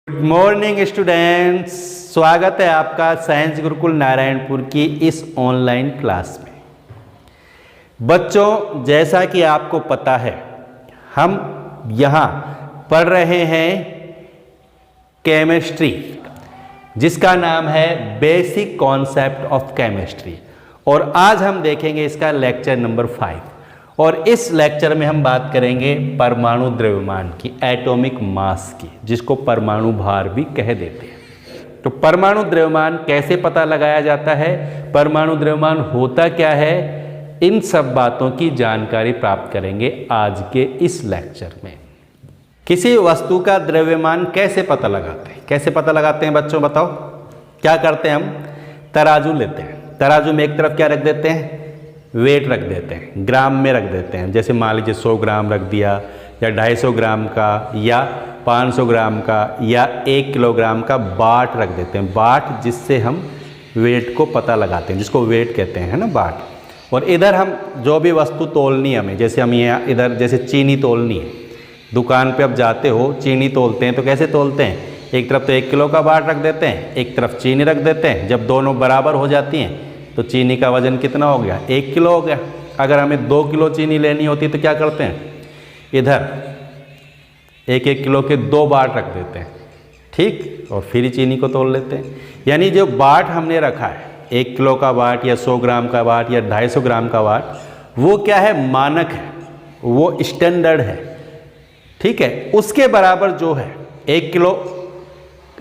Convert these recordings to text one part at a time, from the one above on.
Good morning students, स्वागत है आपका साइंस गुरुकुल नारायणपुर की इस ऑनलाइन क्लास में। बच्चों, जैसा कि आपको पता है, हम यहाँ पढ़ रहे हैं केमिस्ट्री, जिसका नाम है बेसिक कॉन्सेप्ट ऑफ केमिस्ट्री, और आज हम देखेंगे इसका लेक्चर नंबर 5। और इस लेक्चर में हम बात करेंगे परमाणु द्रव्यमान की, एटॉमिक मास की, जिसको परमाणु भार भी कह देते हैं। तो परमाणु द्रव्यमान कैसे पता लगाया जाता है, परमाणु द्रव्यमान होता क्या है, इन सब बातों की जानकारी प्राप्त करेंगे आज के इस लेक्चर में। किसी वस्तु का द्रव्यमान कैसे पता लगाते हैं, कैसे पता लगाते हैं बच्चों, बताओ। क्या करते हैं, हम तराजू लेते हैं, तराजू में एक तरफ क्या रख देते हैं, वेट रख देते हैं, ग्राम में रख देते हैं। जैसे मान लीजिए 100 ग्राम रख दिया, या 250 ग्राम का, या 500 ग्राम का, या 1 किलोग्राम का बाट रख देते हैं। बाट, जिससे हम वेट को पता लगाते हैं, जिसको वेट कहते हैं, है ना, बाट। और इधर हम जो भी वस्तु तोलनी है हमें, जैसे हम यहाँ इधर जैसे चीनी तोलनी है, दुकान पे अब जाते हो चीनी तोलते हैं, तो कैसे तोलते हैं, एक तरफ तो 1 किलो का बाट रख देते हैं, एक तरफ चीनी रख देते हैं। जब दोनों बराबर हो जाती हैं तो चीनी का वजन कितना हो गया, 1 किलो हो गया। अगर हमें 2 किलो चीनी लेनी होती तो क्या करते हैं, इधर 1-1 किलो के 2 बाट रख देते हैं, ठीक, और फिर ही चीनी को तोल लेते हैं। यानी जो बाट हमने रखा है, 1 किलो का बाट या 100 ग्राम का बाट या 250 ग्राम का बाट, वो क्या है, मानक है, वो स्टैंडर्ड है, ठीक है। उसके बराबर जो है 1 किलो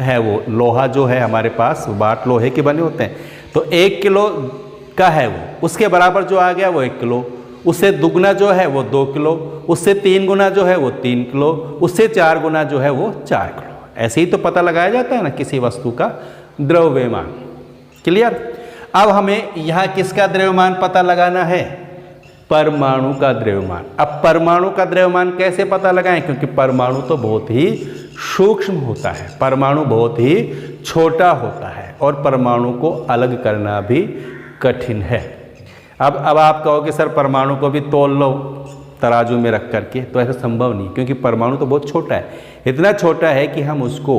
है, वो लोहा जो है हमारे पास, बाट लोहे के बने होते हैं, तो 1 किलो का है वो, उसके बराबर जो आ गया वो 1 किलो, उससे दुगना जो है वो 2 किलो, उससे 3 गुना जो है वो 3 किलो, उससे 4 गुना जो है वो 4 किलो। ऐसे ही तो पता लगाया जाता है ना किसी वस्तु का द्रव्यमान। क्लियर। अब हमें यहाँ किसका द्रव्यमान पता लगाना है, परमाणु का द्रव्यमान। अब परमाणु का द्रव्यमान कैसे पता लगाएं, क्योंकि परमाणु तो बहुत ही सूक्ष्म होता है, परमाणु बहुत ही छोटा होता है, और परमाणु को अलग करना भी कठिन है। अब आप कहोगे सर परमाणु को भी तोल लो तराजू में रख करके, तो ऐसा संभव नहीं, क्योंकि परमाणु तो बहुत छोटा है, इतना छोटा है कि हम उसको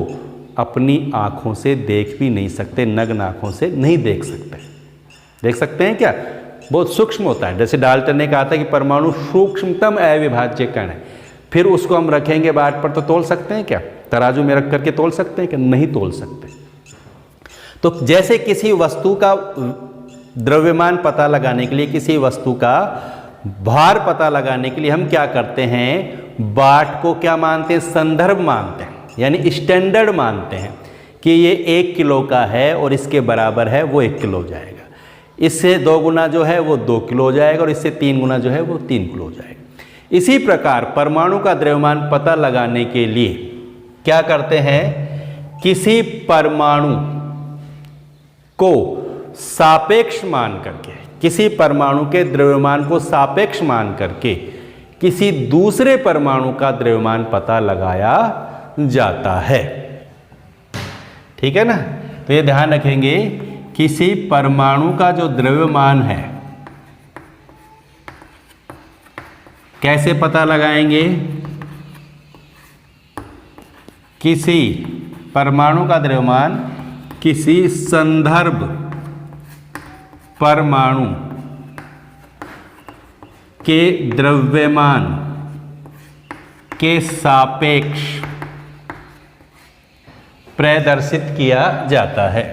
अपनी आँखों से देख भी नहीं सकते, नग्न आँखों से नहीं देख सकते। देख सकते हैं क्या, बहुत सूक्ष्म होता है। जैसे डाल्टन ने कहा था कि परमाणु सूक्ष्मतम अविभाज्य कण है, फिर उसको हम रखेंगे बाट पर तो तोल सकते हैं क्या, तराजू में रख करके तोल सकते हैं क्या, नहीं तोल सकते। तो जैसे किसी वस्तु का द्रव्यमान पता लगाने के लिए, किसी वस्तु का भार पता लगाने के लिए हम क्या करते हैं, बाट को क्या मानते हैं, संदर्भ मानते हैं, यानी स्टैंडर्ड मानते हैं कि ये 1 किलो का है और इसके बराबर है, वो 1 किलो हो जाएगा। इससे 2 गुना जो है वो 2 किलो हो जाएगा, और इससे 3 गुना जो है वो 3 किलो हो जाएगा। इसी प्रकार परमाणु का द्रव्यमान पता लगाने के लिए क्या करते हैं, किसी परमाणु को सापेक्ष मान करके, किसी परमाणु के द्रव्यमान को सापेक्ष मान करके किसी दूसरे परमाणु का द्रव्यमान पता लगाया जाता है, ठीक है ना। तो ये ध्यान रखेंगे, किसी परमाणु का जो द्रव्यमान है कैसे पता लगाएंगे, किसी परमाणु का द्रव्यमान किसी संदर्भ परमाणु के द्रव्यमान के सापेक्ष प्रदर्शित किया जाता है।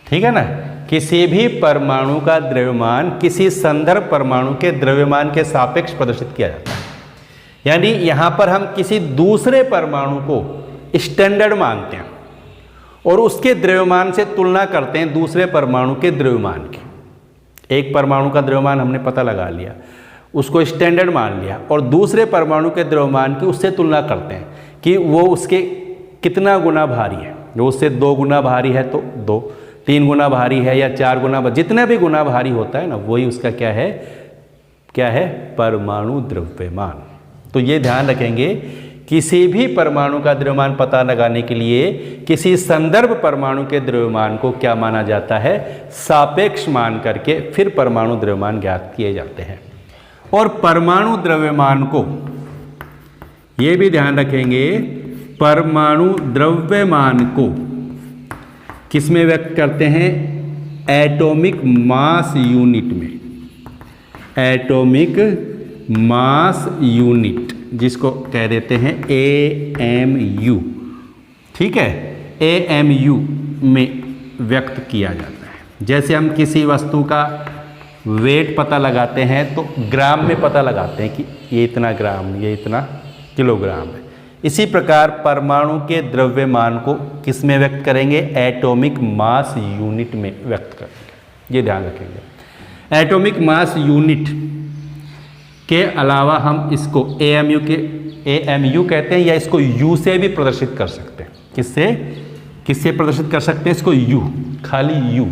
ठीक है ना, किसी भी परमाणु का द्रव्यमान किसी संदर्भ परमाणु के द्रव्यमान के सापेक्ष प्रदर्शित किया जाता है। यानी यहाँ पर हम किसी दूसरे परमाणु को स्टैंडर्ड मानते हैं और उसके द्रव्यमान से तुलना करते हैं दूसरे परमाणु के द्रव्यमान की। एक परमाणु का द्रव्यमान हमने पता लगा लिया, उसको स्टैंडर्ड मान लिया, और दूसरे परमाणु के द्रव्यमान की उससे तुलना करते हैं कि वो उसके कितना गुना भारी है। जो उससे 2 गुना भारी है तो 2, 3 गुना भारी है या 4 गुना, जितना भी गुना भारी होता है ना, वही उसका क्या है, परमाणु द्रव्यमान। तो ये ध्यान रखेंगे किसी भी परमाणु का द्रव्यमान पता लगाने के लिए किसी संदर्भ परमाणु के द्रव्यमान को क्या माना जाता है, सापेक्ष मान करके फिर परमाणु द्रव्यमान ज्ञात किए जाते हैं। और परमाणु द्रव्यमान को ये भी ध्यान रखेंगे, परमाणु द्रव्यमान को किस में व्यक्त करते हैं, एटॉमिक मास यूनिट में, एटॉमिक मास यूनिट जिसको कह देते हैं AMU, ठीक है, AMU में व्यक्त किया जाता है। जैसे हम किसी वस्तु का वेट पता लगाते हैं तो ग्राम में पता लगाते हैं कि ये इतना ग्राम, ये इतना किलोग्राम है। इसी प्रकार परमाणु के द्रव्यमान को किस में व्यक्त करेंगे, एटॉमिक मास यूनिट में व्यक्त करेंगे, ये ध्यान रखेंगे। एटॉमिक मास यूनिट के अलावा हम इसको AMU कहते हैं, या इसको U से भी प्रदर्शित कर सकते हैं। किससे प्रदर्शित कर सकते हैं इसको, U, खाली U,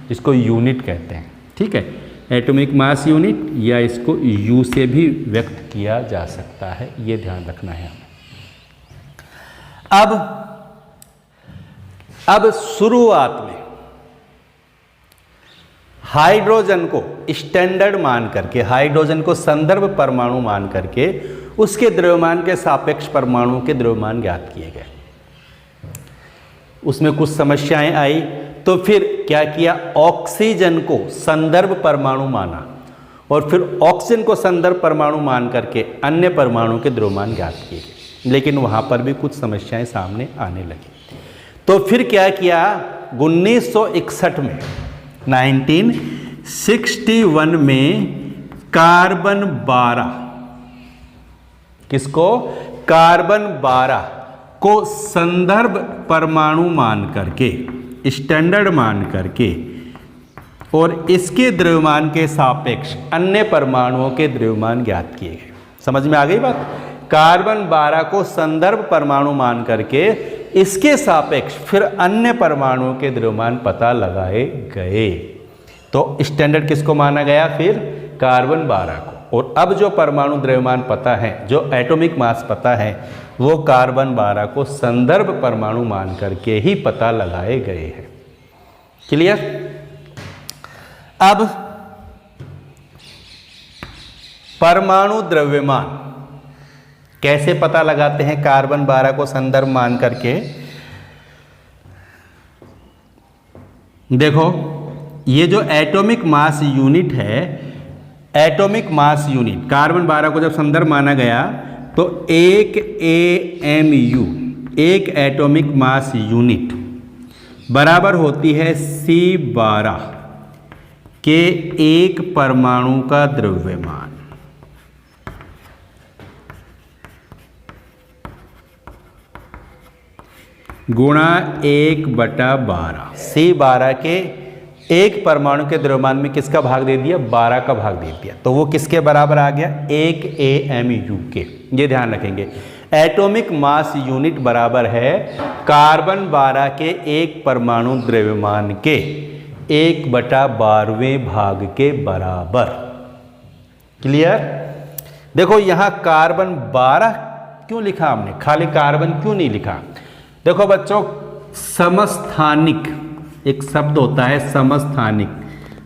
जिसको यूनिट कहते हैं, ठीक है, एटॉमिक मास यूनिट, या इसको U से भी व्यक्त किया जा सकता है, ये ध्यान रखना है हमें। अब शुरुआत में हाइड्रोजन को स्टैंडर्ड मान करके, हाइड्रोजन को संदर्भ परमाणु मान करके उसके द्रव्यमान के सापेक्ष परमाणु के द्रव्यमान ज्ञात किए गए। उसमें कुछ समस्याएं आई तो फिर क्या किया, ऑक्सीजन को संदर्भ परमाणु माना और फिर ऑक्सीजन को संदर्भ परमाणु मान करके अन्य परमाणु के द्रव्यमान ज्ञात किए गए। लेकिन वहां पर भी कुछ समस्याएं सामने आने लगी। तो फिर क्या किया, 1961 में, 1961 में कार्बन 12, किसको, कार्बन 12 को संदर्भ परमाणु मान करके, स्टैंडर्ड मान करके और इसके द्रव्यमान के सापेक्ष अन्य परमाणुओं के द्रव्यमान ज्ञात किए गए। समझ में आ गई बात। कार्बन 12 को संदर्भ परमाणु मान करके इसके सापेक्ष फिर अन्य परमाणुओं के द्रव्यमान पता लगाए गए। तो स्टैंडर्ड किसको माना गया, फिर कार्बन 12 को। और अब जो परमाणु द्रव्यमान पता है, जो एटॉमिक मास पता है, वो कार्बन 12 को संदर्भ परमाणु मान करके ही पता लगाए गए हैं। क्लियर। अब परमाणु द्रव्यमान कैसे पता लगाते हैं कार्बन 12 को संदर्भ मान करके। देखो, ये जो एटॉमिक मास यूनिट है, एटॉमिक मास यूनिट कार्बन 12 को जब संदर्भ माना गया तो एक AMU, एक एटॉमिक मास यूनिट बराबर होती है C12 के एक परमाणु का द्रव्यमान गुणा 1/12। C12 के एक परमाणु के द्रव्यमान में किसका भाग दे दिया, 12 का भाग दे दिया। तो वो किसके बराबर आ गया, एक AMU के। ये ध्यान रखेंगे, एटॉमिक मास यूनिट बराबर है कार्बन 12 के एक परमाणु द्रव्यमान के 1/12वें भाग के बराबर। क्लियर। देखो यहां कार्बन 12 क्यों लिखा हमने, खाली कार्बन क्यों नहीं लिखा। देखो बच्चों, समस्थानिक एक शब्द होता है समस्थानिक,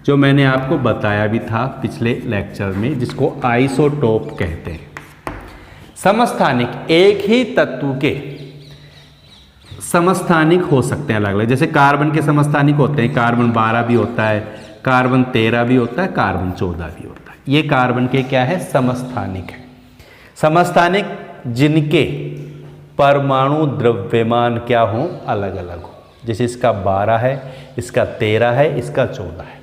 जो मैंने आपको बताया भी था पिछले लेक्चर में, जिसको आइसोटोप कहते हैं। समस्थानिक एक ही तत्व के समस्थानिक हो सकते हैं अलग अलग। जैसे कार्बन के समस्थानिक होते हैं, कार्बन 12 भी होता है, कार्बन 13 भी होता है, कार्बन 14 भी होता है। ये कार्बन के क्या है, समस्थानिक है। समस्थानिक जिनके परमाणु द्रव्यमान क्या हो, अलग अलग हो। जैसे इसका 12 है, इसका 13 है, इसका 14 है।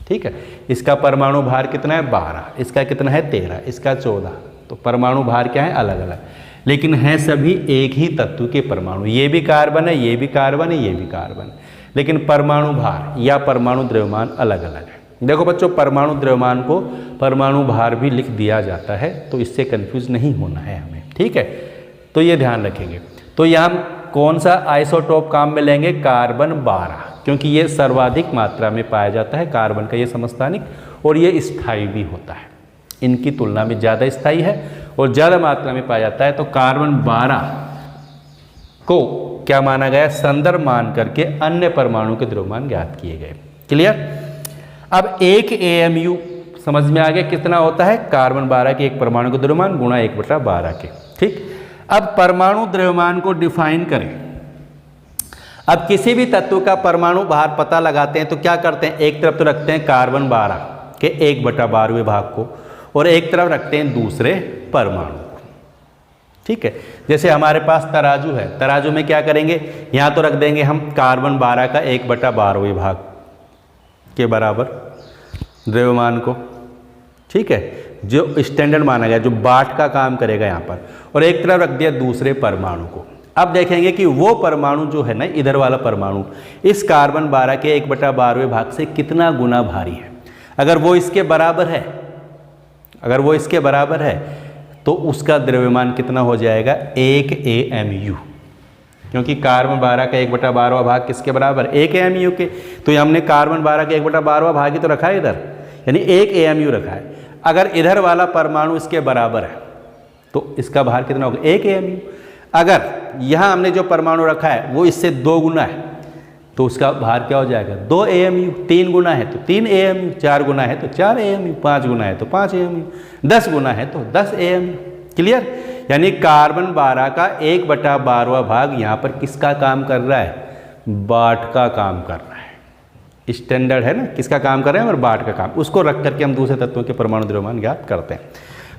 ठीक है, इसका परमाणु भार कितना है, 12, इसका कितना है, 13, इसका 14। तो परमाणु भार क्या है, अलग अलग, लेकिन हैं सभी एक ही तत्व के परमाणु। ये भी कार्बन है, ये भी कार्बन है, ये भी कार्बन है, लेकिन परमाणु भार या परमाणु द्रव्यमान अलग अलग है। देखो बच्चों, परमाणु द्रव्यमान को परमाणु भार भी लिख दिया जाता है, तो इससे कंफ्यूज नहीं होना है हमें। ठीक है, तो ये ध्यान रखेंगे। तो यहाँ कौन सा आइसोटोप काम में लेंगे, कार्बन 12, क्योंकि ये सर्वाधिक मात्रा में पाया जाता है कार्बन का ये समस्थानिक, और ये स्थायी भी होता है, इनकी तुलना में ज़्यादा स्थायी है और ज़्यादा मात्रा में पाया जाता है, तो कार्बन 12 को क्या माना गया, संदर्भ मान करके अन्य परमाणु के द्रव्यमान ज्ञात किए गए। क्लियर। अब 1 AMU समझ में आ गया कितना होता है, कार्बन 12 के एक परमाणु के द्रव्यमान गुणा 1/12 के। ठीक। अब परमाणु द्रव्यमान को डिफाइन करें। अब किसी भी तत्व का परमाणु भार पता लगाते हैं तो क्या करते हैं, एक तरफ तो रखते हैं कार्बन 12 के 1/12वें भाग को और एक तरफ रखते हैं दूसरे परमाणु को। ठीक है। जैसे हमारे पास तराजू है, तराजू में क्या करेंगे, यहाँ तो रख देंगे हम कार्बन 12 का 1/12वें भाग के बराबर द्रव्यमान को। ठीक है, जो स्टैंडर्ड माना गया, जो बाट का काम करेगा यहाँ पर, और एक तरफ रख दिया दूसरे परमाणु को। अब देखेंगे कि वो परमाणु जो है ना, इधर वाला परमाणु इस कार्बन 12 के 1/12वें भाग से कितना गुना भारी है। अगर वो इसके बराबर है, अगर वो इसके बराबर है तो उसका द्रव्यमान कितना हो जाएगा, 1 AMU, क्योंकि कार्बन 12 का 1/12वां भाग किसके बराबर, 1 AMU के। तो हमने कार्बन 12 का 1/12वां भाग ही तो रखा है इधर, यानी 1 AMU रखा है। अगर इधर वाला परमाणु इसके बराबर है तो इसका भार कितना होगा, 1 AMU। अगर यहाँ हमने जो परमाणु रखा है वो इससे 2 गुना है तो उसका भार क्या हो जाएगा, 2 AMU। 3 गुना है तो 3 AMU, 4 गुना है तो 4 AMU, 5 गुना है तो 5 AMU, 10 गुना है तो 10 AMU। क्लियर। यानी कार्बन 12 का 1/12वां भाग यहाँ पर किसका काम कर रहा है, बाट का काम कर रहा है। स्टैंडर्ड है ना, किसका काम कर रहे हैं, और बाट का काम। उसको रख करके हम दूसरे तत्वों के परमाणु द्रव्यमान ज्ञात करते हैं।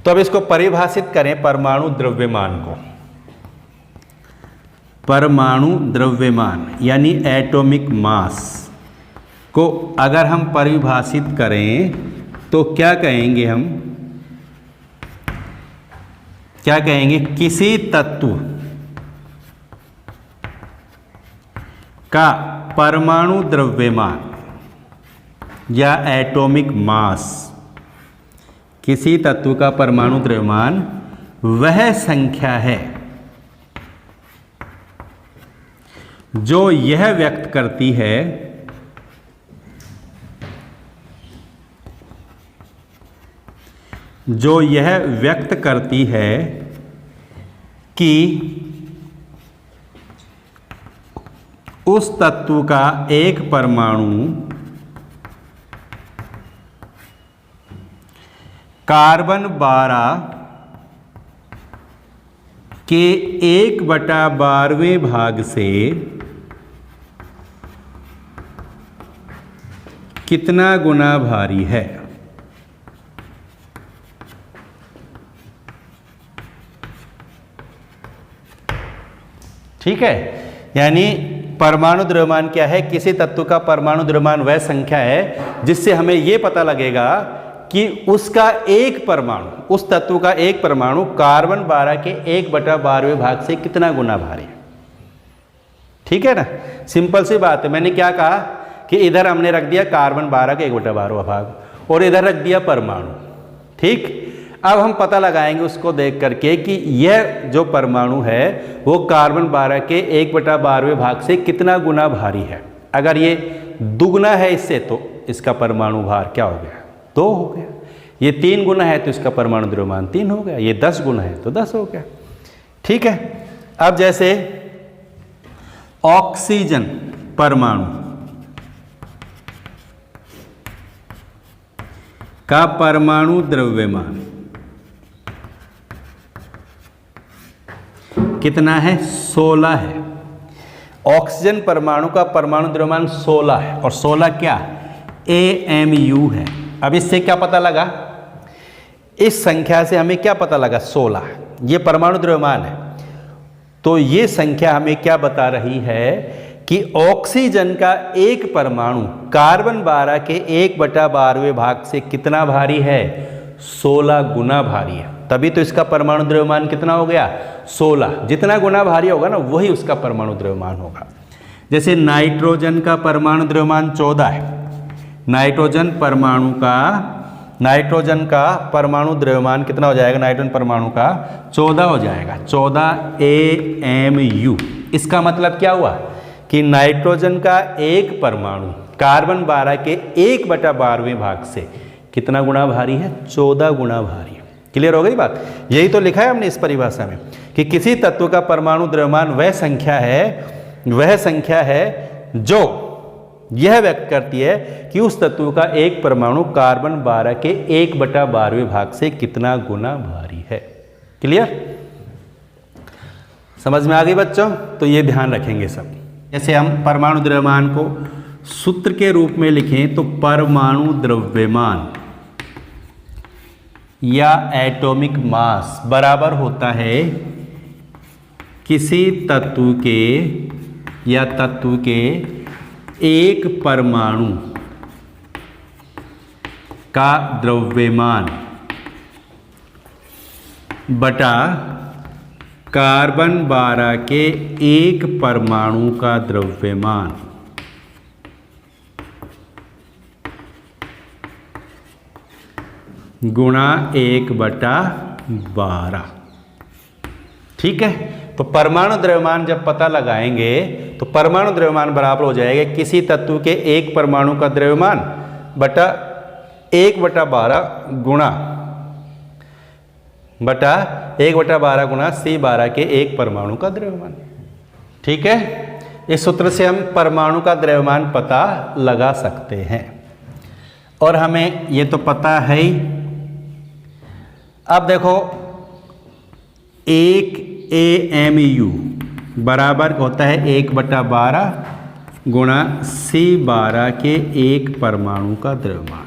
तो अब इसको परिभाषित करें परमाणु द्रव्यमान को। परमाणु द्रव्यमान यानी एटॉमिक मास को अगर हम परिभाषित करें तो क्या कहेंगे, हम क्या कहेंगे, किसी तत्व का परमाणु द्रव्यमान या एटॉमिक मास, किसी तत्व का परमाणु द्रव्यमान वह संख्या है जो यह व्यक्त करती है कि उस तत्व का एक परमाणु कार्बन 12 के 1/12वें भाग से कितना गुना भारी है। ठीक है, यानी परमाणु द्रव्यमान क्या है, किसी तत्व का परमाणु द्रव्यमान वह संख्या है जिससे हमें यह पता लगेगा कि उसका एक परमाणु, उस तत्व का एक परमाणु कार्बन 12 के 1/12वें भाग से कितना गुना भारी है। ठीक है ना, सिंपल सी बात है। मैंने क्या कहा कि इधर हमने रख दिया कार्बन 12 का 1/12वां भाग और इधर रख दिया परमाणु। ठीक, अब हम पता लगाएंगे उसको देख करके कि यह जो परमाणु है वो कार्बन 12 के 1/12वें भाग से कितना गुना भारी है। अगर ये दुगना है इससे तो इसका परमाणु भार क्या हो गया, 2 हो गया। ये 3 गुना है तो इसका परमाणु द्रव्यमान 3 हो गया। ये 10 गुना है तो 10 हो गया। ठीक है, अब जैसे ऑक्सीजन परमाणु का परमाणु द्रव्यमान कितना है, 16 है। ऑक्सीजन परमाणु का परमाणु द्रव्यमान 16 है और 16 क्या, AMU है। अब इससे क्या पता लगा, इस संख्या से हमें क्या पता लगा, 16 ये परमाणु द्रव्यमान है। तो ये संख्या हमें क्या बता रही है कि ऑक्सीजन का एक परमाणु कार्बन 12 के 1/12वें भाग से कितना भारी है, 16 गुना भारी है। तभी तो इसका परमाणु द्रव्यमान कितना हो गया, 16। जितना गुना भारी होगा ना वही उसका परमाणु द्रव्यमान होगा। जैसे नाइट्रोजन का परमाणु द्रव्यमान 14 है। नाइट्रोजन का परमाणु द्रव्यमान कितना हो जाएगा, नाइट्रोजन परमाणु का 14 हो जाएगा, 14 AMU। इसका मतलब क्या हुआ कि नाइट्रोजन का एक परमाणु कार्बन 12 के 1/12वें भाग से कितना गुना भारी है, 14 गुना भारी है। क्लियर हो गई बात? यही तो लिखा है हमने इस परिभाषा में कि किसी तत्व का परमाणु द्रव्यमान वह संख्या है जो यह व्यक्त करती है कि उस तत्व का एक परमाणु कार्बन 12 के 1/12वें भाग से कितना गुना भारी है। क्लियर? समझ में आ गई बच्चों? तो ये ध्यान रखेंगे सब। जैसे हम परमाणु द्रव्यमान को सूत्र के रूप में लिखें तो परमाणु द्रव्यमान या एटॉमिक मास बराबर होता है किसी तत्व के एक परमाणु का द्रव्यमान बटा कार्बन 12 के एक परमाणु का द्रव्यमान गुणा 1/12। ठीक है? तो परमाणु द्रव्यमान जब पता लगाएंगे तो परमाणु द्रव्यमान बराबर हो जाएगा किसी तत्व के एक परमाणु का द्रव्यमान बटा 1/12 गुणा C12 के एक परमाणु का द्रव्यमान। ठीक है? इस सूत्र से हम परमाणु का द्रव्यमान पता लगा सकते हैं और हमें ये तो पता है ही। अब देखो 1 AMU बराबर होता है 1/12 गुणा C12 के एक परमाणु का द्रव्यमान।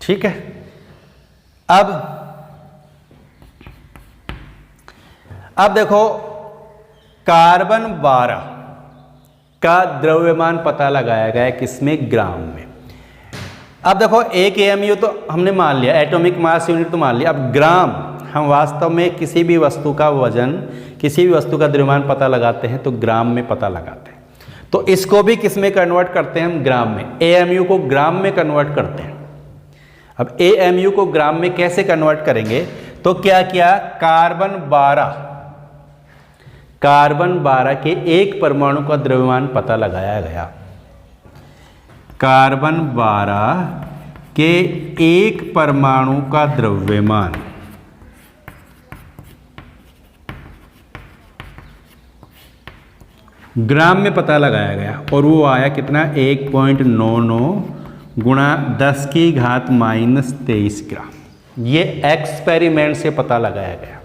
ठीक है? अब देखो कार्बन 12 का द्रव्यमान पता लगाया गया है किसमें? ग्राम में। अब देखो 1 AMU तो हमने मान लिया, एटॉमिक मास यूनिट तो मान लिया। अब ग्राम, हम वास्तव में किसी भी वस्तु का वजन, किसी भी वस्तु का द्रव्यमान पता लगाते हैं तो ग्राम में पता लगाते हैं। तो इसको भी किस में कन्वर्ट करते हैं? हम ग्राम में। AMU को ग्राम में कन्वर्ट करते हैं। अब AMU को ग्राम में कैसे कन्वर्ट करेंगे? तो क्या किया, कार्बन 12 के एक परमाणु का द्रव्यमान पता लगाया गया। कार्बन 12 के एक परमाणु का द्रव्यमान ग्राम में पता लगाया गया और वो आया कितना? 1.99 गुणा 10⁻⁻23 ग्राम। ये एक्सपेरिमेंट से पता लगाया गया,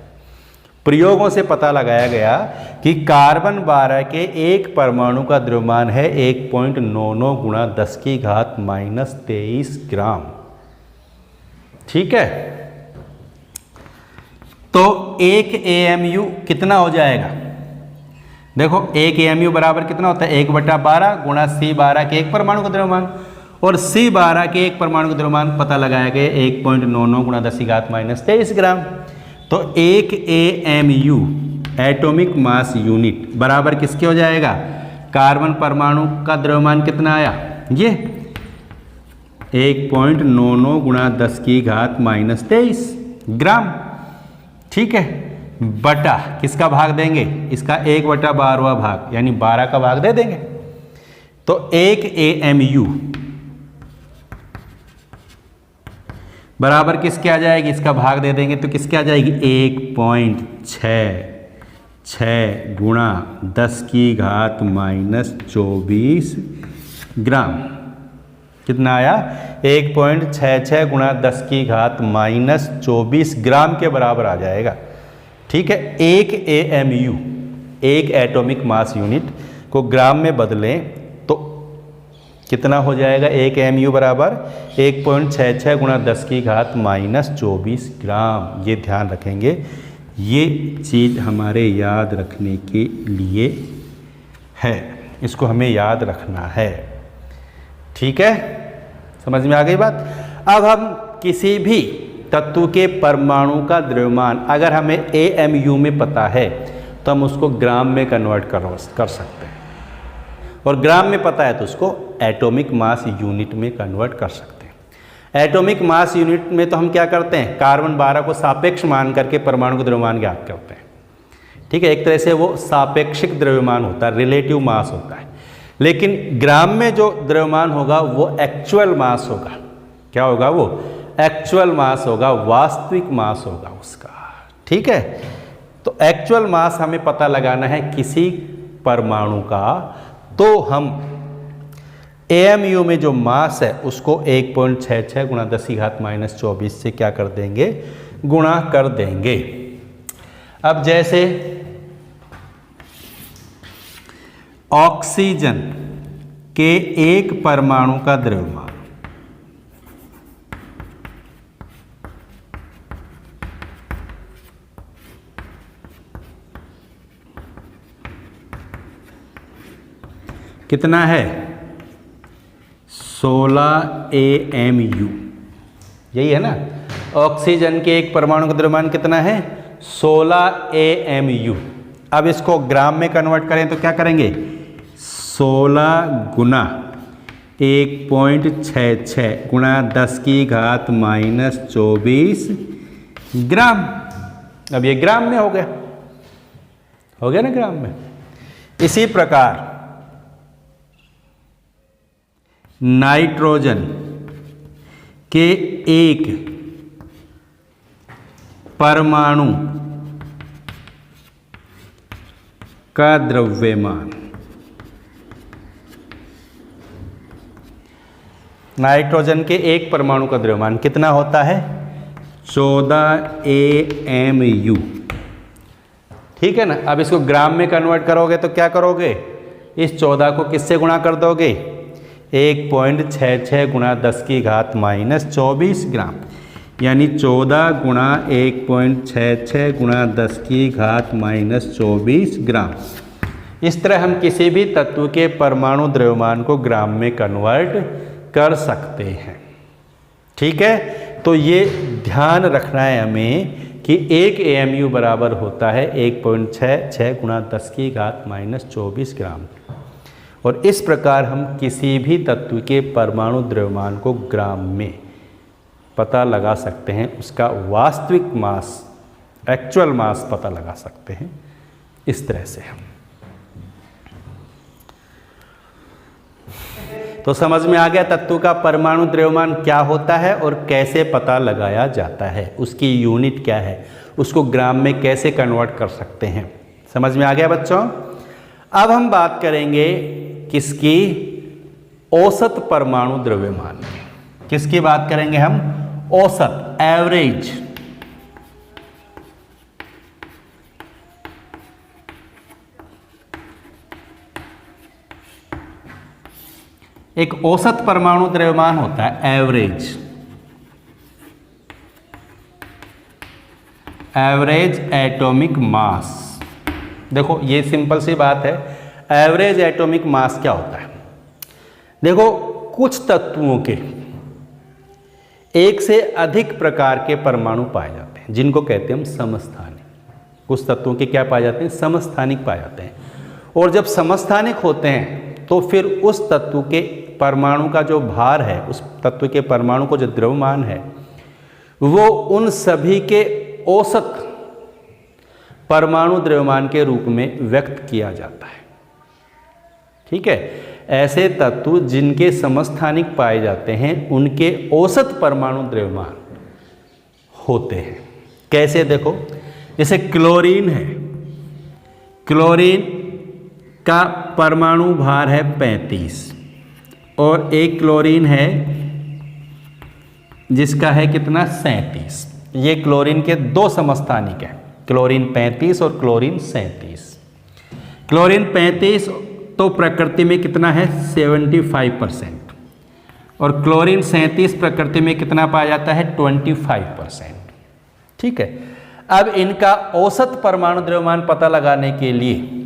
प्रयोगों से पता लगाया गया कि कार्बन 12 के एक परमाणु का द्रव्यमान है 1.99 गुणा 10⁻⁻23 ग्राम। ठीक है? तो 1 AMU कितना हो जाएगा? देखो 1 AMU बराबर कितना होता है? 1/12 गुणा C12 के एक परमाणु का द्रव्यमान, और C12 के एक परमाणु का द्रव्यमान पता लगाया गया 1.99 गुणा 10⁻23 ग्राम। तो 1 AMU एटॉमिक मास यूनिट बराबर किसके हो जाएगा? कार्बन परमाणु का द्रव्यमान कितना आया? ये 1.99 गुणा 10⁻23 ग्राम। ठीक है? बटा किसका भाग देंगे? इसका 1/12वां भाग, यानी 12 का भाग दे देंगे। तो 1 AMU बराबर किसके आ जाएगी? इसका भाग दे देंगे तो किसके आ जाएगी? 1.66 गुणा 10⁻24 ग्राम। कितना आया? 1.66 गुणा 10⁻24 ग्राम के बराबर आ जाएगा। ठीक है? 1 AMU, एक एटॉमिक मास यूनिट को ग्राम में बदलें तो कितना हो जाएगा? 1 AMU बराबर 1.66 गुणा 10⁻24 ग्राम। ये ध्यान रखेंगे, ये चीज़ हमारे याद रखने के लिए है, इसको हमें याद रखना है। ठीक है? समझ में आ गई बात? अब हम किसी भी तत्व के परमाणु का द्रव्यमान अगर हमें AMU में पता है तो हम उसको ग्राम में कन्वर्ट कर सकते हैं, और ग्राम में पता है तो उसको एटॉमिक मास यूनिट में कन्वर्ट कर सकते हैं। एटॉमिक मास यूनिट में तो हम क्या करते हैं? कार्बन 12 को सापेक्ष मान करके परमाणु का द्रव्यमान ज्ञात करते हैं। ठीक है? एक तरह से वो सापेक्षिक द्रव्यमान होता है, रिलेटिव मास होता है। लेकिन ग्राम में जो द्रव्यमान होगा वो एक्चुअल मास होगा। क्या होगा? वो एक्चुअल मास होगा, वास्तविक मास होगा उसका। ठीक है, तो एक्चुअल मास हमें पता लगाना है किसी परमाणु का, तो हम AMU में जो मास है उसको 1.66 गुणा 10⁻⁻24 से क्या कर देंगे? गुणा कर देंगे। अब जैसे ऑक्सीजन के एक परमाणु का द्रव्यमान कितना है? 16 AMU। यही है ना, ऑक्सीजन के एक परमाणु का द्रव्यमान कितना है? 16 AMU। अब इसको ग्राम में कन्वर्ट करें तो क्या करेंगे? 16 गुना 1.66 गुणा 10⁻⁻24 ग्राम। अब ये ग्राम में हो गया ना, ग्राम में। इसी प्रकार नाइट्रोजन के एक परमाणु का द्रव्यमान, नाइट्रोजन के एक परमाणु का द्रव्यमान कितना होता है? 14 AMU। ठीक है ना। अब इसको ग्राम में कन्वर्ट करोगे तो क्या करोगे? इस 14 को किससे गुणा कर दोगे? 1.66 गुणा 10⁻⁻24 ग्राम, यानी 14 गुणा 1.66 गुणा 10⁻⁻24 ग्राम। इस तरह हम किसी भी तत्व के परमाणु द्रव्यमान को ग्राम में कन्वर्ट कर सकते हैं। ठीक है, तो ये ध्यान रखना है हमें कि 1 AMU बराबर होता है 1.66 गुणा 10⁻⁻24 ग्राम। और इस प्रकार हम किसी भी तत्व के परमाणु द्रव्यमान को ग्राम में पता लगा सकते हैं, उसका वास्तविक मास, एक्चुअल मास पता लगा सकते हैं इस तरह से हम। तो समझ में आ गया तत्व का परमाणु द्रव्यमान क्या होता है और कैसे पता लगाया जाता है, उसकी यूनिट क्या है, उसको ग्राम में कैसे कन्वर्ट कर सकते हैं। समझ में आ गया बच्चों। अब हम बात करेंगे किसकी? औसत परमाणु द्रव्यमान की। किसकी बात करेंगे हम? औसत, एवरेज। एक औसत परमाणु द्रव्यमान होता है एवरेज, एवरेज एटॉमिक मास। देखो ये सिंपल सी बात है, एवरेज एटॉमिक मास क्या होता है? देखो कुछ तत्वों के एक से अधिक प्रकार के परमाणु पाए जाते हैं जिनको कहते हैं हम समस्थानिक। कुछ तत्वों के क्या पाए जाते हैं? समस्थानिक पाए जाते हैं। और जब समस्थानिक होते हैं तो फिर उस तत्व के परमाणु का जो भार है, उस तत्व के परमाणु को जो द्रव्यमान है, वो उन सभी के औसत परमाणु द्रव्यमान के रूप में व्यक्त किया जाता है। ठीक है, ऐसे तत्व जिनके समस्थानिक पाए जाते हैं उनके औसत परमाणु द्रव्यमान होते हैं। कैसे? देखो जैसे क्लोरीन है, क्लोरीन का परमाणु भार है 35 और एक क्लोरीन है जिसका है कितना? 37। ये क्लोरीन के दो समस्थानिक हैं, क्लोरीन 35 और क्लोरीन 37। क्लोरीन 35 तो प्रकृति में कितना है? 75%। और क्लोरीन 37 प्रकृति में कितना पाया जाता है? 25%। ठीक है, अब इनका औसत परमाणु द्रव्यमान पता लगाने के लिए,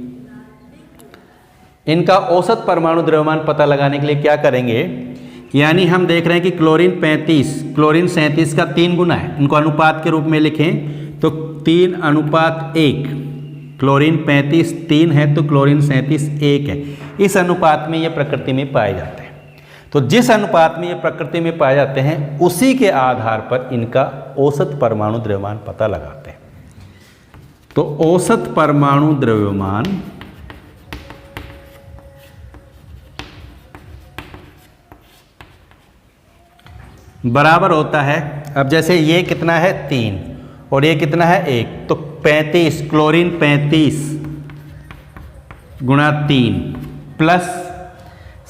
इनका औसत परमाणु द्रव्यमान पता लगाने के लिए क्या करेंगे? यानी हम देख रहे हैं कि क्लोरीन 35 क्लोरीन 37 का 3 गुना है। इनको अनुपात के रूप में लिखें तो 3:1। क्लोरीन 35 3 है तो क्लोरीन 37 1 है। इस अनुपात में ये प्रकृति में पाए जाते हैं। तो जिस अनुपात में ये प्रकृति में पाए जाते हैं उसी के आधार पर इनका औसत परमाणु द्रव्यमान पता लगाते हैं। तो औसत परमाणु द्रव्यमान बराबर होता है, अब जैसे ये कितना है 3 और ये कितना है 1, तो 35 क्लोरीन 35 गुणा 3 प्लस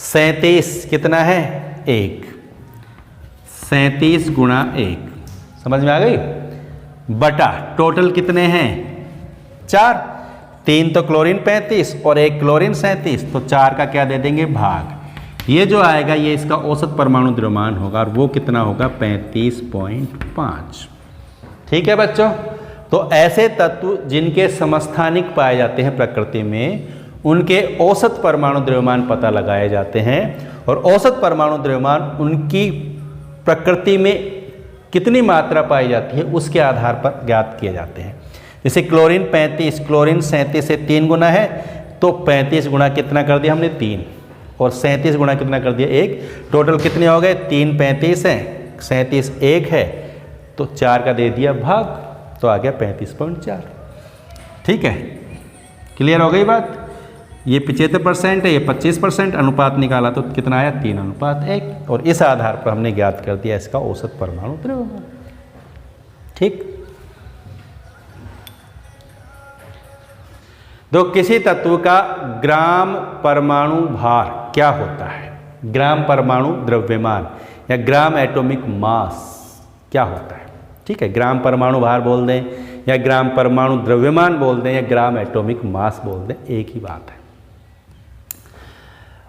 37 कितना है 1, 37 गुणा 1, समझ में आ गई, बटा टोटल कितने हैं 4, 3 तो क्लोरीन 35 और 1 क्लोरीन 37, तो 4 का क्या दे देंगे भाग, ये जो आएगा ये इसका औसत परमाणु द्रव्यमान होगा और वो कितना होगा 35.5। ठीक है बच्चों, तो ऐसे तत्व जिनके समस्थानिक पाए जाते हैं प्रकृति में उनके औसत परमाणु द्रव्यमान पता लगाए जाते हैं और औसत परमाणु द्रव्यमान उनकी प्रकृति में कितनी मात्रा पाई जाती है उसके आधार पर ज्ञात किए जाते हैं। जैसे क्लोरीन 35, क्लोरीन 37 से 3 गुना है तो 35 गुना कितना कर दिया हमने 3 और 37 गुना कितना कर दिया 1, टोटल कितने हो गए 3 35 है, 37 1 है, तो 4 का दे दिया भाग, तो आ गया 35.4। ठीक है, क्लियर हो गई बात। ये 75% है, ये 25%, अनुपात निकाला तो कितना आया 3:1 और इस आधार पर हमने ज्ञात कर दिया इसका औसत परमाणु द्रव्यमान। ठीक, तो किसी तत्व का ग्राम परमाणु भार क्या होता है, ग्राम परमाणु द्रव्यमान या ग्राम एटॉमिक मास क्या होता है। ठीक है, ग्राम परमाणु भार बोल दें या ग्राम परमाणु द्रव्यमान बोल दें या ग्राम एटॉमिक मास बोल दें, एक ही बात है।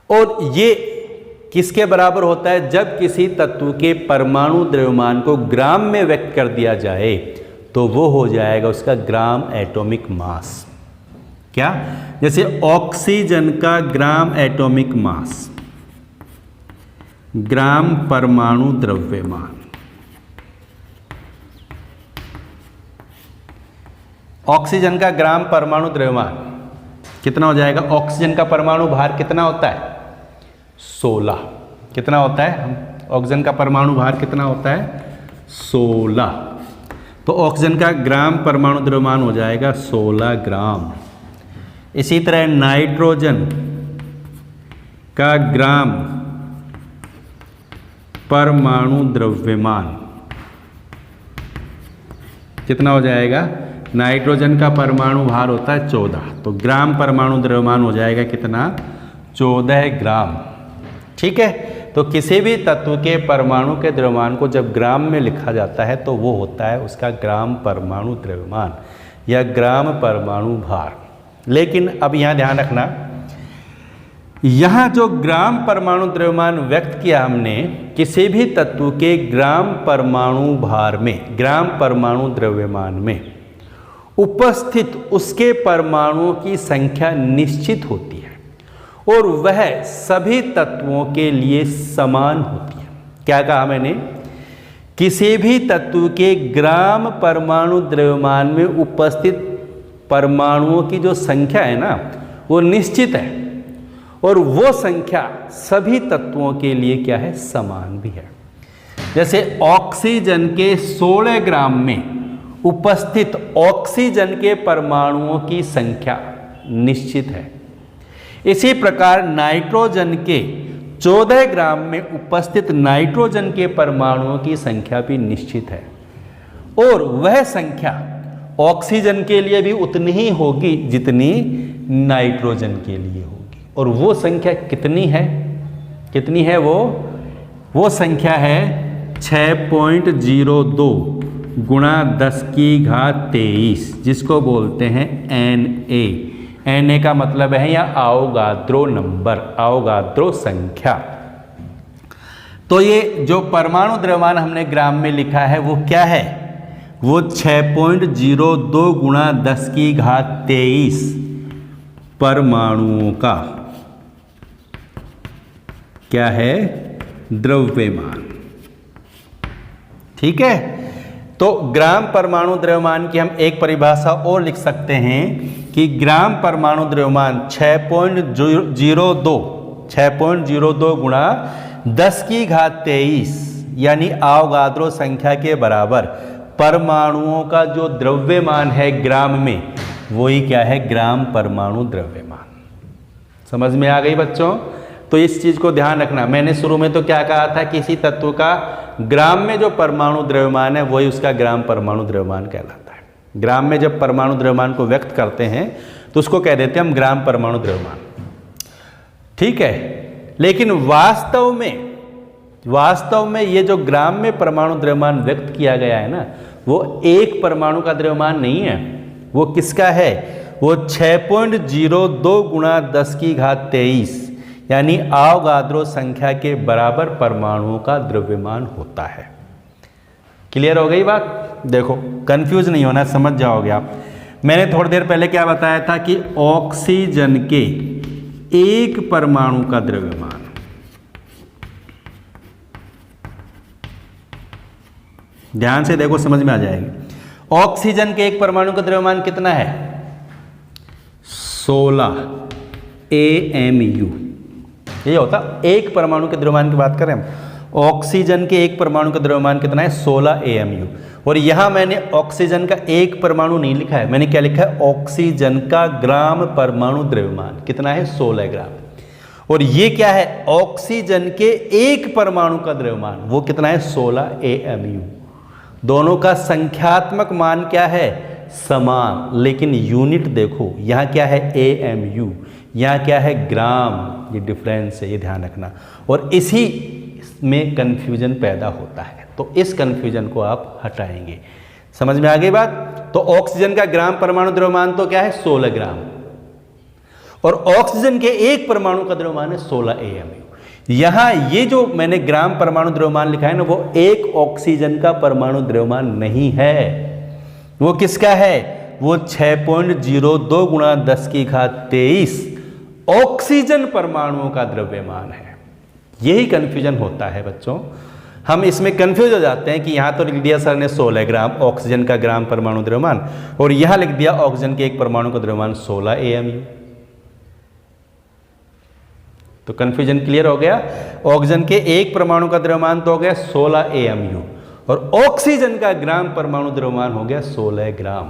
और ये किसके बराबर होता है, जब किसी तत्व के परमाणु द्रव्यमान को ग्राम में व्यक्त कर दिया जाए तो वो हो जाएगा उसका ग्राम एटॉमिक मास। क्या, जैसे ऑक्सीजन का ग्राम एटॉमिक मास, ग्राम परमाणु द्रव्यमान, ऑक्सीजन का ग्राम परमाणु द्रव्यमान कितना हो जाएगा, ऑक्सीजन का परमाणु भार कितना होता है 16, कितना होता है, ऑक्सीजन का परमाणु भार कितना होता है 16, तो ऑक्सीजन का ग्राम परमाणु द्रव्यमान हो जाएगा 16 ग्राम। इसी तरह नाइट्रोजन का ग्राम परमाणु द्रव्यमान कितना हो जाएगा, नाइट्रोजन का परमाणु भार होता है 14, तो ग्राम परमाणु द्रव्यमान हो जाएगा कितना 14 ग्राम। ठीक है, तो किसी भी तत्व के परमाणु के द्रव्यमान को जब ग्राम में लिखा जाता है तो वो होता है उसका ग्राम परमाणु द्रव्यमान या ग्राम परमाणु भार। लेकिन अब यहाँ ध्यान रखना, यहाँ जो ग्राम परमाणु द्रव्यमान व्यक्त किया हमने किसी भी तत्व के ग्राम परमाणु भार में, ग्राम परमाणु द्रव्यमान में उपस्थित उसके परमाणुओं की संख्या निश्चित होती है और वह सभी तत्वों के लिए समान होती है। क्या कहा मैंने, किसी भी तत्व के ग्राम परमाणु द्रव्यमान में उपस्थित परमाणुओं की जो संख्या है ना वो निश्चित है और वो संख्या सभी तत्वों के लिए क्या है, समान भी है। जैसे ऑक्सीजन के 16 ग्राम में उपस्थित ऑक्सीजन के परमाणुओं की संख्या निश्चित है, इसी प्रकार नाइट्रोजन के 14 ग्राम में उपस्थित नाइट्रोजन के परमाणुओं की संख्या भी निश्चित है और वह संख्या ऑक्सीजन के लिए भी उतनी ही होगी जितनी नाइट्रोजन के लिए होगी। और वो संख्या कितनी है, कितनी है वो संख्या है 6.02 गुणा 10 की घात 23, जिसको बोलते हैं Na। Na का मतलब है या आवोगाद्रो नंबर, आवोगाद्रो संख्या। तो ये जो परमाणु द्रव्यमान हमने ग्राम में लिखा है वो क्या है, वो 6.02 गुणा 10 की घात 23 परमाणुओं का क्या है, द्रव्यमान। ठीक है, तो ग्राम परमाणु द्रव्यमान की हम एक परिभाषा और लिख सकते हैं कि ग्राम परमाणु द्रव्यमान 6.02 गुणा 10 की घात 23 यानी आवोगाद्रो संख्या के बराबर परमाणुओं का जो द्रव्यमान है ग्राम में वही क्या है, ग्राम परमाणु द्रव्यमान। समझ में आ गई बच्चों। तो इस चीज़ को ध्यान रखना। मैंने शुरू में तो क्या कहा था, किसी तत्व का ग्राम में जो परमाणु द्रव्यमान है वही उसका ग्राम परमाणु द्रव्यमान कहलाता है। ग्राम में जब परमाणु द्रव्यमान को व्यक्त करते हैं तो उसको कह देते हैं हम ग्राम परमाणु द्रव्यमान, ठीक है। लेकिन वास्तव में ये जो ग्राम में परमाणु द्रव्यमान व्यक्त किया गया है ना, वो एक परमाणु का द्रव्यमान नहीं है। वो किसका है? वो 6.02 गुणा 10 की घात 23 यानी आवोगाद्रो संख्या के बराबर परमाणुओं का द्रव्यमान होता है। क्लियर हो गई बात? देखो कंफ्यूज नहीं होना, समझ जाओगे आप। मैंने थोड़ी देर पहले क्या बताया था कि ऑक्सीजन के एक परमाणु का द्रव्यमान, ध्यान से देखो समझ में आ जाएगी। ऑक्सीजन के एक परमाणु का द्रव्यमान कितना है? 16 AMU। ये होता एक परमाणु के द्रव्यमान की बात करें हम, ऑक्सीजन के एक परमाणु का द्रव्यमान कितना है? 16 AMU। और यहां मैंने ऑक्सीजन का एक परमाणु नहीं लिखा है, मैंने क्या लिखा है? ऑक्सीजन का ग्राम परमाणु द्रव्यमान कितना है? 16 ग्राम। और ये क्या है? ऑक्सीजन के एक परमाणु का द्रव्यमान, वो कितना है? 16 AMU। दोनों का संख्यात्मक मान क्या है? समान, लेकिन यूनिट देखो यहां क्या है? AMU, यहां क्या है? ग्राम। ये डिफरेंस है, ये ध्यान रखना। और इसी में कंफ्यूजन पैदा होता है, तो इस कंफ्यूजन को आप हटाएंगे। समझ में आ गई बात? तो ऑक्सीजन का ग्राम परमाणु द्रव्यमान तो क्या है? 16 ग्राम। और ऑक्सीजन के एक परमाणु का द्रव्यमान है 16 AMU। यहां ये जो मैंने ग्राम परमाणु द्रव्यमान लिखा है ना, वो एक ऑक्सीजन का परमाणु द्रव्यमान नहीं है। वो किसका है? वो 6.02 गुणा 10 की घात 23 ऑक्सीजन परमाणुओं का द्रव्यमान है। यही कंफ्यूजन होता है बच्चों, हम इसमें कंफ्यूज हो जाते हैं कि यहां तो लिख दिया सर ने 16 ग्राम ऑक्सीजन का ग्राम परमाणु द्रव्यमान, और यहां लिख दिया ऑक्सीजन के एक परमाणु का द्रव्यमान 16 AMU। तो कंफ्यूजन क्लियर हो गया? ऑक्सीजन के एक परमाणु का द्रव्यमान तो हो गया 16 AMU, और ऑक्सीजन का ग्राम परमाणु द्रव्यमान हो गया 16 ग्राम।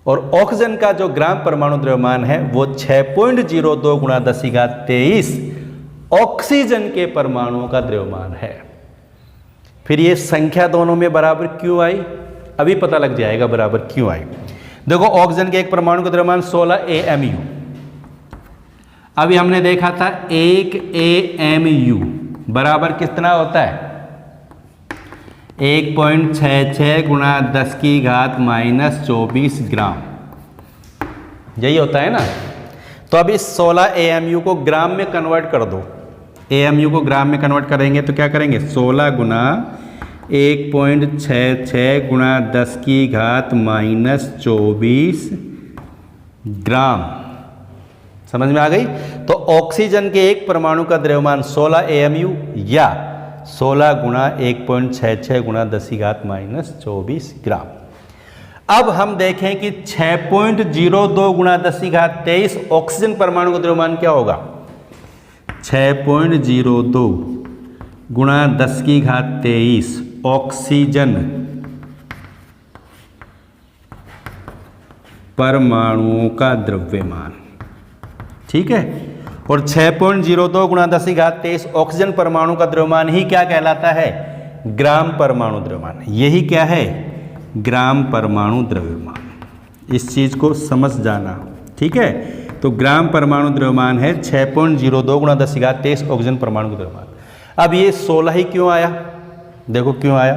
और ऑक्सीजन का जो ग्राम परमाणु द्रव्यमान है वो 6.02 गुणा 10 की घात 23 ऑक्सीजन के परमाणुओं का द्रव्यमान है। फिर ये संख्या दोनों में बराबर क्यों आई? अभी पता लग जाएगा बराबर क्यों आई। देखो ऑक्सीजन के एक परमाणु का द्रव्यमान 16 AMU। अभी हमने देखा था 1 AMU बराबर कितना होता है? 1.66 गुणा 10 की घात -24 ग्राम, यही होता है ना। तो अब इस 16 AMU को ग्राम में कन्वर्ट कर दो। AMU को ग्राम में कन्वर्ट करेंगे तो क्या करेंगे? 16 गुना 1.66 गुणा 10 की घात -24 ग्राम। समझ में आ गई? तो ऑक्सीजन के एक परमाणु का द्रव्यमान 16 AMU या 16 गुणा 1.66 गुणा 10 की घात -24 ग्राम। अब हम देखें कि 6.02 गुणा 10 की घात 23 ऑक्सीजन परमाणु का द्रव्यमान क्या होगा? 6.02 गुणा 10 की घात 23 ऑक्सीजन परमाणुओं का द्रव्यमान, ठीक है। और 6.02 गुणा 10 की घात 23 ऑक्सीजन परमाणु का द्रव्यमान ही क्या कहलाता है? ग्राम परमाणु द्रव्यमान। यही क्या है? ग्राम परमाणु द्रव्यमान। इस चीज को समझ जाना, ठीक है। तो ग्राम परमाणु द्रव्यमान है 6.02 गुणा 10 की घात 23 ऑक्सीजन परमाणु का द्रव्यमान। अब ये 16 ही क्यों आया? देखो क्यों आया।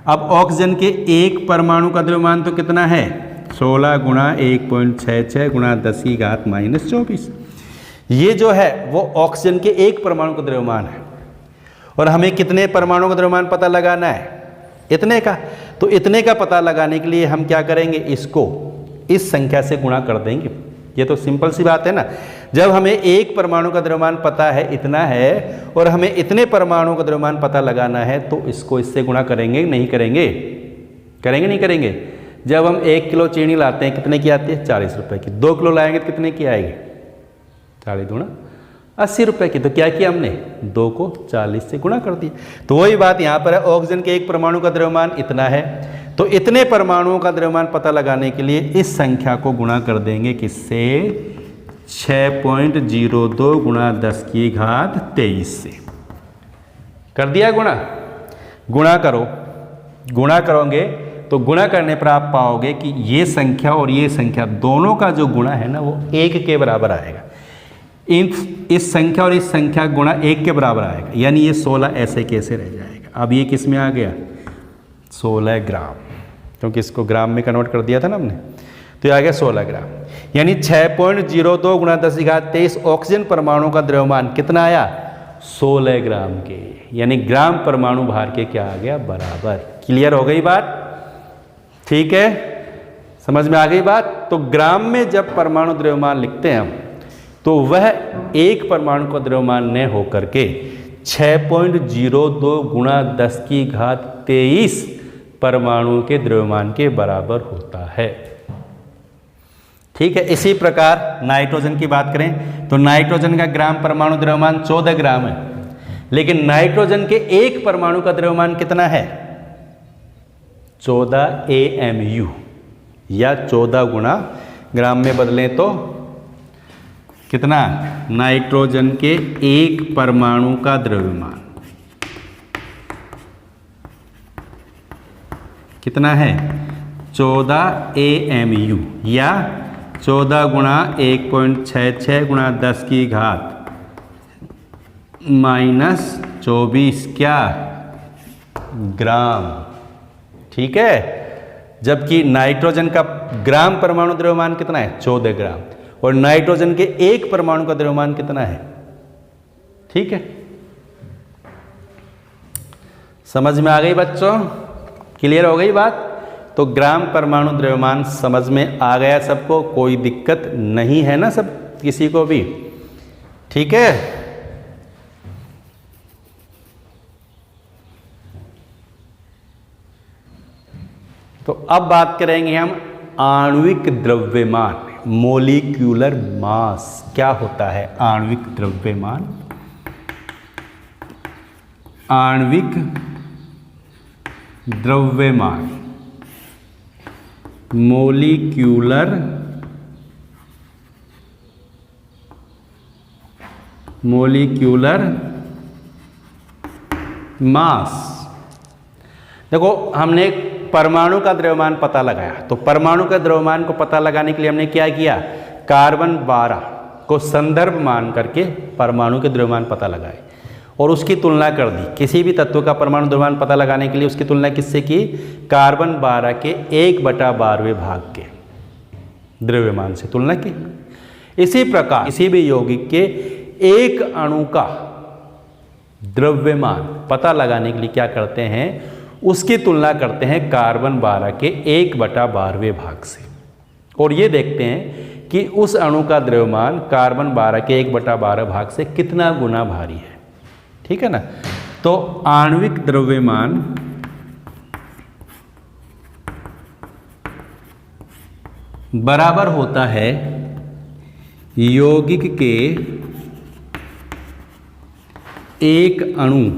अब ऑक्सीजन के एक परमाणु का द्रव्यमान तो कितना है? 16 गुणा 1.66 गुणा 10 की घात -24। ये जो है वो ऑक्सीजन के एक परमाणु का द्रव्यमान है, और हमें कितने परमाणु का द्रव्यमान पता लगाना है? इतने का। तो इतने का पता लगाने के लिए हम क्या करेंगे? इसको इस संख्या से गुणा कर देंगे। ये तो सिंपल सी बात है ना। जब हमें एक परमाणु का द्रव्यमान पता है इतना है, और हमें इतने परमाणु का द्रव्यमान पता लगाना है, तो इसको इससे गुणा करेंगे नहीं करेंगे? करेंगे नहीं करेंगे? जब हम 1 किलो चीनी लाते हैं कितने की आती है? 40 रुपए की। 2 किलो लाएंगे तो कितने की आएगी? 40 गुणा 80 रुपए की। तो क्या किया हमने? 2 को 40 से गुणा कर दिया। तो वही बात यहाँ पर है, ऑक्सीजन के एक परमाणु का द्रव्यमान इतना है, तो इतने परमाणुओं का द्रव्यमान पता लगाने के लिए इस संख्या को गुणा कर देंगे किससे? 6.02 गुणा 10⁻23 से। कर दिया गुणा? गुणा करो, गुणा करोगे तो गुणा करने पर आप पाओगे कि ये संख्या और ये संख्या दोनों का जो गुणा है ना वो 1 के बराबर आएगा। इस संख्या और इस संख्या गुणा 1 के बराबर आएगा, यानी ये 16 ऐसे कैसे रह जाएगा। अब ये किस में आ गया? 16 ग्राम, क्योंकि इसको ग्राम में कन्वर्ट कर दिया था ना हमने, तो ये आ गया 16 ग्राम। यानी 6.02 गुणा 10⁻23 ऑक्सीजन परमाणु का द्रव्यमान कितना आया? 16 ग्राम के, यानी ग्राम परमाणु भार के क्या आ गया? बराबर। क्लियर हो गई बात? ठीक है, समझ में आ गई बात? तो ग्राम में जब परमाणु द्रव्यमान लिखते हैं हम, तो वह एक परमाणु का द्रव्यमान न होकर के 6.02 गुणा 10⁻23 परमाणु के द्रव्यमान के बराबर होता है। ठीक है, इसी प्रकार नाइट्रोजन की बात करें तो नाइट्रोजन का ग्राम परमाणु द्रव्यमान 14 ग्राम है, लेकिन नाइट्रोजन के एक परमाणु का द्रव्यमान कितना है? 14 AMU, या 14 गुणा ग्राम में बदलें तो कितना? नाइट्रोजन के एक परमाणु का द्रव्यमान कितना है? 14 AMU, या 14 गुणा 1.66 गुणा 10⁻24 क्या? ग्राम। ठीक है, जबकि नाइट्रोजन का ग्राम परमाणु द्रव्यमान कितना है? 14 ग्राम, और नाइट्रोजन के एक परमाणु का द्रव्यमान कितना है? ठीक है, समझ में आ गई बच्चों? क्लियर हो गई बात? तो ग्राम परमाणु द्रव्यमान समझ में आ गया सबको? कोई दिक्कत नहीं है ना सब किसी को भी? ठीक है, तो अब बात करेंगे हम आणविक द्रव्यमान, मोलिक्यूलर मास। क्या होता है आणविक द्रव्यमान? आणविक द्रव्यमान, मोलिक्यूलर मास। देखो, हमने परमाणु का द्रव्यमान पता लगाया, तो परमाणु का द्रव्यमान को पता लगाने के लिए हमने क्या किया? कार्बन 12 को संदर्भ मान करके परमाणु के द्रव्यमान पता लगाए और उसकी तुलना कर दी। किसी भी तत्व का परमाणु द्रव्यमान पता लगाने के लिए उसकी तुलना किससे की? कार्बन 12 के 1/12वें भाग के द्रव्यमान से तुलना की। इसी प्रकार किसी भी यौगिक के एक अणु का द्रव्यमान पता लगाने के लिए क्या करते हैं? उसकी तुलना करते हैं कार्बन 12 के 1/12वें भाग से, और ये देखते हैं कि उस अणु का द्रव्यमान कार्बन 12 के 1/12 भाग से कितना गुना भारी है। ठीक है ना? तो आणविक द्रव्यमान बराबर होता है यौगिक के एक अणु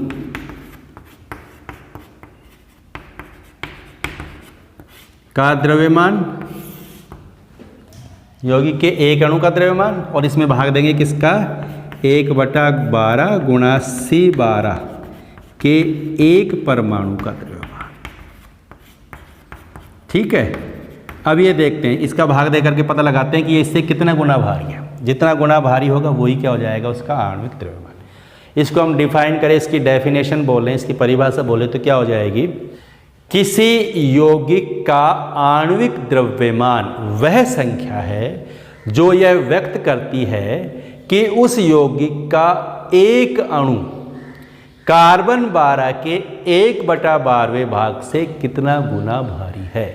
का द्रव्यमान, यौगिक के एक अणु का द्रव्यमान, और इसमें भाग देंगे किसका? 1/12 गुणा C12 के एक परमाणु का द्रव्यमान। ठीक है, अब ये देखते हैं, इसका भाग दे करके पता लगाते हैं कि ये इससे कितना गुना भारी है। जितना गुना भारी होगा वही क्या हो जाएगा? उसका आणविक द्रव्यमान। इसको हम डिफाइन करें, इसकी डेफिनेशन बोलें, इसकी परिभाषा बोले तो क्या हो जाएगी? किसी यौगिक का आणविक द्रव्यमान वह संख्या है जो यह व्यक्त करती है कि उस यौगिक का एक अणु कार्बन 12 के 1/12वें भाग से कितना गुना भारी है,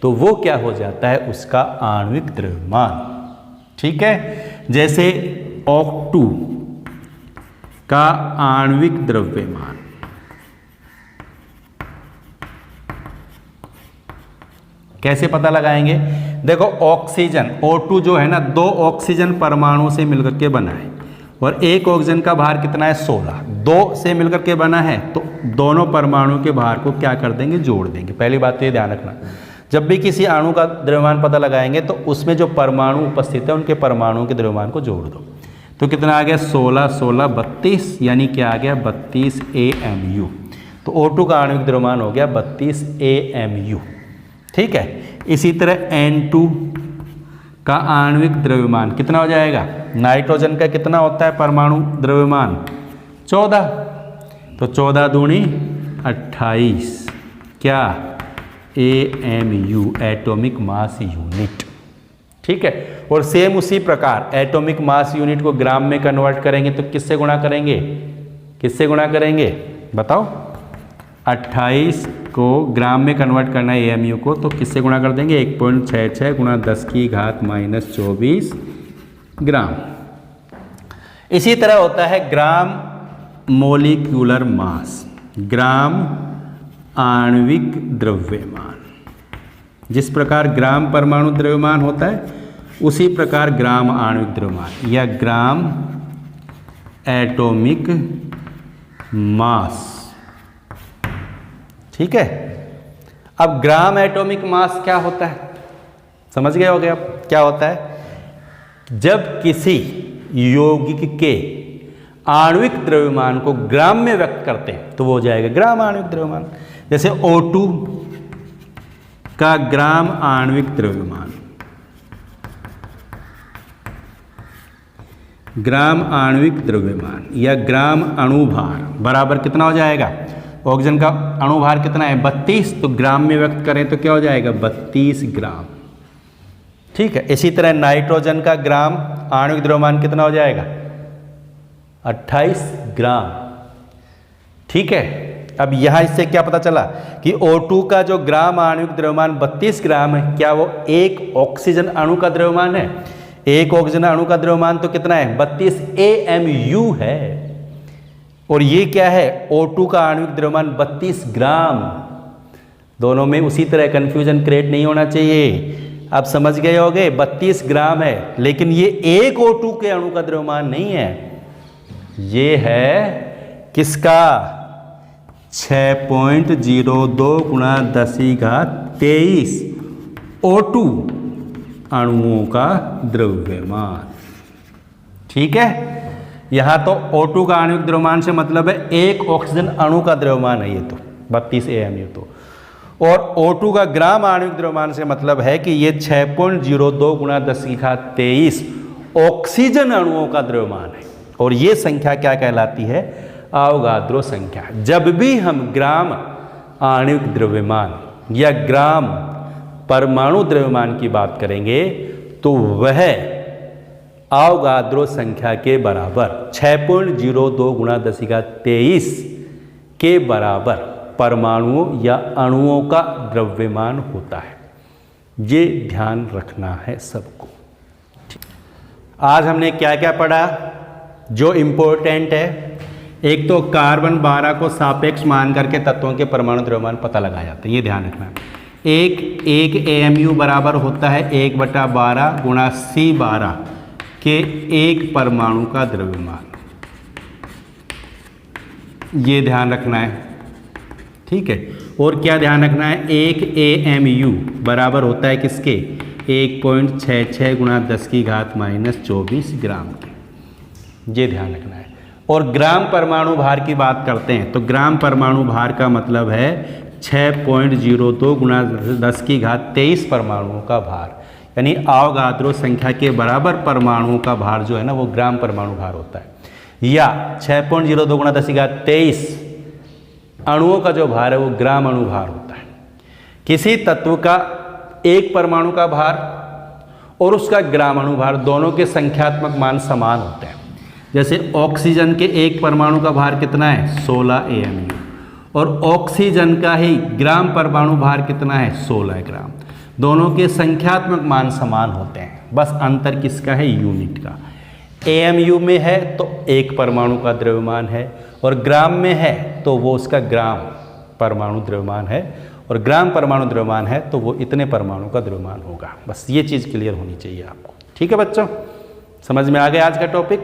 तो वो क्या हो जाता है? उसका आणविक द्रव्यमान। ठीक है, जैसे O2 का आणविक द्रव्यमान कैसे पता लगाएंगे? देखो, ऑक्सीजन O2 जो है ना, 2 ऑक्सीजन परमाणु से मिलकर के बना है, और एक ऑक्सीजन का भार कितना है? 16। 2 से मिलकर के बना है, तो दोनों परमाणु के भार को क्या कर देंगे? जोड़ देंगे। पहली बात तो ये ध्यान रखना, जब भी किसी अणु का द्रव्यमान पता लगाएंगे तो उसमें जो परमाणु उपस्थित है उनके परमाणुओं के द्रव्यमान को जोड़ दो। तो कितना आ गया 16 16 32, यानी क्या आ गया 32 AMU। तो O2 का आणविक द्रव्यमान हो गया 32 AMU। ठीक है, इसी तरह N2 का आणविक द्रव्यमान कितना हो जाएगा? नाइट्रोजन का कितना होता है परमाणु द्रव्यमान? 14। तो 14 दूनी 28 क्या AMU, एटॉमिक मास यूनिट। ठीक है, और सेम उसी प्रकार एटॉमिक मास यूनिट को ग्राम में कन्वर्ट करेंगे तो किससे गुणा करेंगे? किससे गुणा करेंगे बताओ? 28 को ग्राम में कन्वर्ट करना है AMU को, तो किससे गुणा कर देंगे? 1.66 गुणा 10 की घात -24 ग्राम। इसी तरह होता है ग्राम मोलिक्यूलर मास, ग्राम आणविक द्रव्यमान। जिस प्रकार ग्राम परमाणु द्रव्यमान होता है उसी प्रकार ग्राम आणविक द्रव्यमान या ग्राम एटॉमिक मास। ठीक है, अब ग्राम एटॉमिक मास क्या होता है समझ गए होगे अब क्या होता है? जब किसी यौगिक के आणविक द्रव्यमान को ग्राम में व्यक्त करते हैं तो वो हो जाएगा ग्राम आणविक द्रव्यमान। जैसे O2 का ग्राम आणविक द्रव्यमान, ग्राम आणविक द्रव्यमान या ग्राम अणुभार बराबर कितना हो जाएगा? ऑक्सीजन का अणुभार कितना है? 32। तो ग्राम में व्यक्त करें तो क्या हो जाएगा? 32 ग्राम। ठीक है, इसी तरह नाइट्रोजन का ग्राम आणविक द्रव्यमान कितना हो जाएगा? 28 ग्राम। ठीक है, अब यहां इससे क्या पता चला कि O2 का जो ग्राम आणविक द्रव्यमान 32 ग्राम है, क्या वो एक ऑक्सीजन अणु का द्रव्यमान है? एक ऑक्सीजन अणु का द्रव्यमान तो कितना है? 32 AMU है। और ये क्या है? O2 का आणविक द्रव्यमान 32 ग्राम। दोनों में उसी तरह कंफ्यूजन क्रिएट नहीं होना चाहिए। आप समझ गए होगे 32 ग्राम है, लेकिन ये एक O2 के अणु का द्रव्यमान नहीं है, ये है किसका? 6.02 गुणा 10 की घात 23 O2 अणुओं का द्रव्यमान। ठीक है, यहां तो O2 का आणविक द्रव्यमान से मतलब है एक ऑक्सीजन अणु का द्रव्यमान है ये तो 32 AMU तो, और O2 का ग्राम आणविक द्रव्यमान से मतलब है कि ये 6.02 गुणा 10 की घात 23 ऑक्सीजन अणुओं का द्रव्यमान है। और ये संख्या क्या कहलाती है? अवोगाद्रो संख्या। जब भी हम ग्राम आणविक द्रव्यमान या ग्राम परमाणु द्रव्यमान की बात करेंगे तो वह अवोगाद्रो संख्या के बराबर 6.02 गुणा 10 की घात 23 के बराबर परमाणुओं या अणुओं का द्रव्यमान होता है। ये ध्यान रखना है सबको। आज हमने क्या क्या पढ़ा जो इम्पोर्टेंट है? एक तो कार्बन 12 को सापेक्ष मान करके तत्वों के परमाणु द्रव्यमान पता लगाया जाता है, ये ध्यान रखना है। एक AMU बराबर होता है 1/12 गुणा C12 के एक परमाणु का द्रव्यमान, ये ध्यान रखना है। ठीक है, और क्या ध्यान रखना है? एक AMU बराबर होता है किसके? 1.66 गुणा 10 की घात -24 ग्राम के, ये ध्यान रखना है। और ग्राम परमाणु भार की बात करते हैं तो ग्राम परमाणु भार का मतलब है 6.02 गुणा 10 की घात 23 परमाणुओं का भार, यानी अवोगाद्रो संख्या के बराबर परमाणुओं का भार जो है ना वो ग्राम परमाणु भार होता है। या 6.02 गुणा 10 की घात 23 अणुओं का जो भार है वो ग्राम अणु भार होता है। किसी तत्व का एक परमाणु का भार और उसका ग्राम अणु भार दोनों के संख्यात्मक मान समान होते हैं। जैसे ऑक्सीजन के एक परमाणु का भार कितना है? 16 AMU, और ऑक्सीजन का ही ग्राम परमाणु भार कितना है? 16 ग्राम। दोनों के संख्यात्मक मान समान होते हैं, बस अंतर किसका है? यूनिट का। AMU में है तो एक परमाणु का द्रव्यमान है, और ग्राम में है तो वो उसका ग्राम परमाणु द्रव्यमान है, और ग्राम परमाणु द्रव्यमान है तो वो इतने परमाणु का द्रव्यमान होगा। बस ये चीज़ क्लियर होनी चाहिए आपको। ठीक है बच्चों, समझ में आ गया आज का टॉपिक?